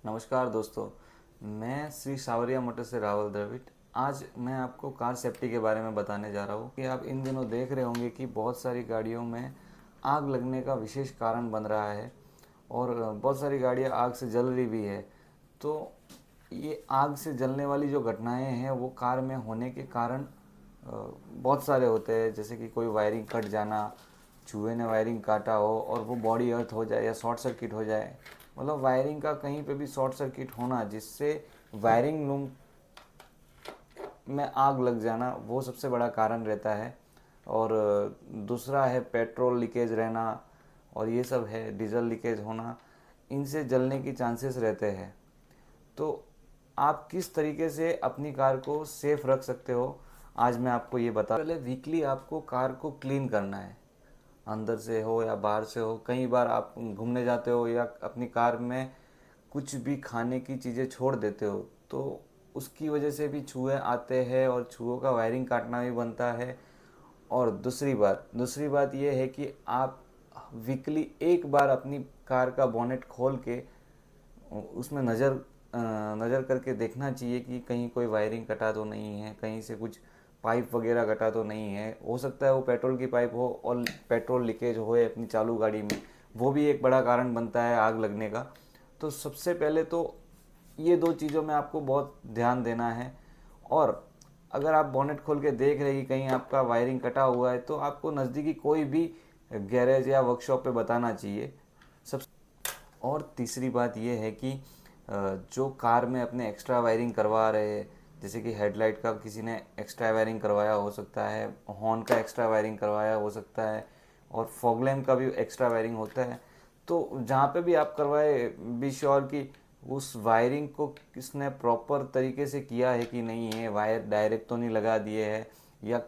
नमस्कार दोस्तों, मैं श्री सावरिया मोटर से राहुल द्रविड़। आज मैं आपको कार सेफ्टी के बारे में बताने जा रहा हूँ कि आप इन दिनों देख रहे होंगे कि बहुत सारी गाड़ियों में आग लगने का विशेष कारण बन रहा है और बहुत सारी गाड़ियाँ आग से जल रही भी है। तो ये आग से जलने वाली जो घटनाएं हैं वो कार में होने के कारण बहुत सारे होते हैं, जैसे कि कोई वायरिंग कट जाना, चूहे ने वायरिंग काटा हो और वो बॉडी अर्थ हो जाए या शॉर्ट सर्किट हो जाए। मतलब वायरिंग का कहीं पे भी शॉर्ट सर्किट होना जिससे वायरिंग लूम में आग लग जाना, वो सबसे बड़ा कारण रहता है। और दूसरा है पेट्रोल लीकेज रहना, और ये सब है डीजल लीकेज होना, इनसे जलने की चांसेस रहते हैं। तो आप किस तरीके से अपनी कार को सेफ रख सकते हो, आज मैं आपको ये बता। पहले वीकली आपको कार को क्लीन करना है, अंदर से हो या बाहर से हो। कई बार आप घूमने जाते हो या अपनी कार में कुछ भी खाने की चीज़ें छोड़ देते हो, तो उसकी वजह से भी चूहे आते हैं और चूहों का वायरिंग काटना भी बनता है। और दूसरी बात ये है कि आप वीकली एक बार अपनी कार का बोनेट खोल के उसमें नज़र करके देखना चाहिए कि कहीं कोई वायरिंग कटा तो नहीं है, कहीं से कुछ पाइप वगैरह कटा तो नहीं है। हो सकता है वो पेट्रोल की पाइप हो और पेट्रोल लीकेज होए अपनी चालू गाड़ी में, वो भी एक बड़ा कारण बनता है आग लगने का। तो सबसे पहले तो ये दो चीज़ों में आपको बहुत ध्यान देना है। और अगर आप बोनेट खोल के देख रहे कि कहीं आपका वायरिंग कटा हुआ है, तो आपको नज़दीकी कोई भी गैरेज या वर्कशॉप पे बताना चाहिए। सब और तीसरी बात यह है कि जो कार में अपने एक्स्ट्रा वायरिंग करवा रहे हैं, जैसे कि हेडलाइट का किसी ने एक्स्ट्रा वायरिंग करवाया हो सकता है, हॉर्न का एक्स्ट्रा वायरिंग करवाया हो सकता है, और फॉग लैम्प का भी एक्स्ट्रा वायरिंग होता है। तो जहाँ पे भी आप करवाए, बी श्योर कि उस वायरिंग को किसने प्रॉपर तरीके से किया है कि नहीं है, वायर डायरेक्ट तो नहीं लगा दिए है या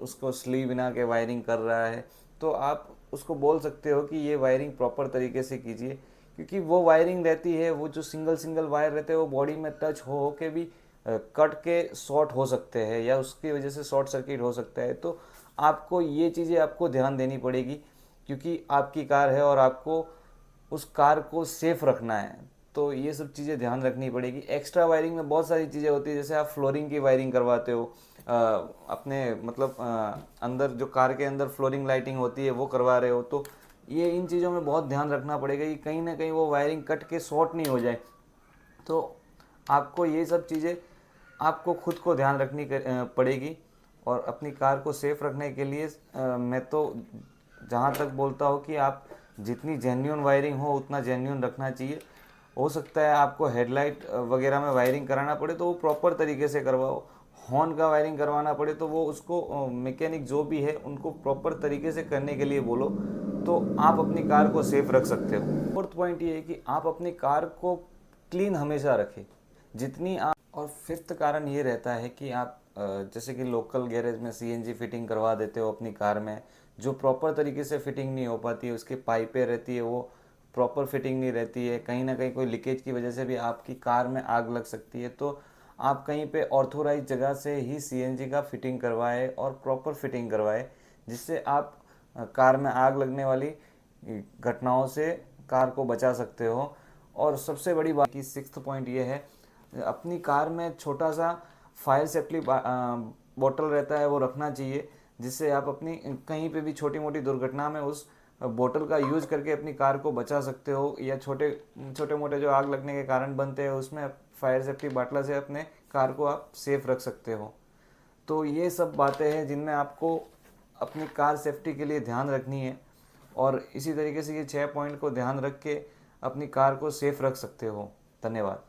उसको स्लीव बिना के वायरिंग कर रहा है। तो आप उसको बोल सकते हो कि ये वायरिंग प्रॉपर तरीके से कीजिए, क्योंकि वो वायरिंग रहती है, वो जो सिंगल सिंगल वायर रहते हैं वो बॉडी में टच हो के भी कट के शॉर्ट हो सकते हैं या उसकी वजह से शॉर्ट सर्किट हो सकता है। तो आपको ये चीज़ें आपको ध्यान देनी पड़ेगी, क्योंकि आपकी कार है और आपको उस कार को सेफ रखना है। तो ये सब चीज़ें ध्यान रखनी पड़ेगी। एक्स्ट्रा वायरिंग में बहुत सारी चीज़ें होती है, जैसे आप फ्लोरिंग की वायरिंग करवाते हो, अपने मतलब अंदर जो कार के अंदर फ्लोरिंग लाइटिंग होती है वो करवा रहे हो, तो ये इन चीज़ों में बहुत ध्यान रखना पड़ेगा कि कहीं ना कहीं वो वायरिंग कट के शॉर्ट नहीं हो जाए। तो आपको ये सब चीज़ें आपको खुद को ध्यान रखनी पड़ेगी। और अपनी कार को सेफ रखने के लिए मैं तो जहाँ तक बोलता हूँ कि आप जितनी जेन्युइन वायरिंग हो उतना जेन्युइन रखना चाहिए। हो सकता है आपको हेडलाइट वगैरह में वायरिंग कराना पड़े तो वो प्रॉपर तरीके से करवाओ, हॉर्न का वायरिंग करवाना पड़े तो वो उसको मैकेनिक जो भी है उनको प्रॉपर तरीके से करने के लिए बोलो, तो आप अपनी कार को सेफ रख सकते हो। फोर्थ पॉइंट ये है कि आप अपनी कार को क्लीन हमेशा रखें जितनी आप। और फिफ्थ कारण ये रहता है कि आप जैसे कि लोकल गैरेज में सीएनजी फिटिंग करवा देते हो अपनी कार में, जो प्रॉपर तरीके से फिटिंग नहीं हो पाती है, उसकी पाइपें रहती है वो प्रॉपर फिटिंग नहीं रहती है, कहीं ना कहीं कोई लीकेज की वजह से भी आपकी कार में आग लग सकती है। तो आप कहीं पे ऑर्थोराइज जगह से ही सीएनजी का फिटिंग करवाए और प्रॉपर फिटिंग करवाए, जिससे आप कार में आग लगने वाली घटनाओं से कार को बचा सकते हो। और सबसे बड़ी बात की सिक्स्थ पॉइंट ये है, अपनी कार में छोटा सा फायर सेफ्टी बोतल रहता है वो रखना चाहिए, जिससे आप अपनी कहीं पे भी छोटी मोटी दुर्घटना में उस बोतल का यूज करके अपनी कार को बचा सकते हो, या छोटे छोटे मोटे जो आग लगने के कारण बनते हैं उसमें फायर सेफ्टी बाटला से अपने कार को आप सेफ रख सकते हो। तो ये सब बातें हैं जिनमें आपको अपनी कार सेफ्टी के लिए ध्यान रखनी है, और इसी तरीके से ये 6 पॉइंट को ध्यान रख के अपनी कार को सेफ रख सकते हो। धन्यवाद।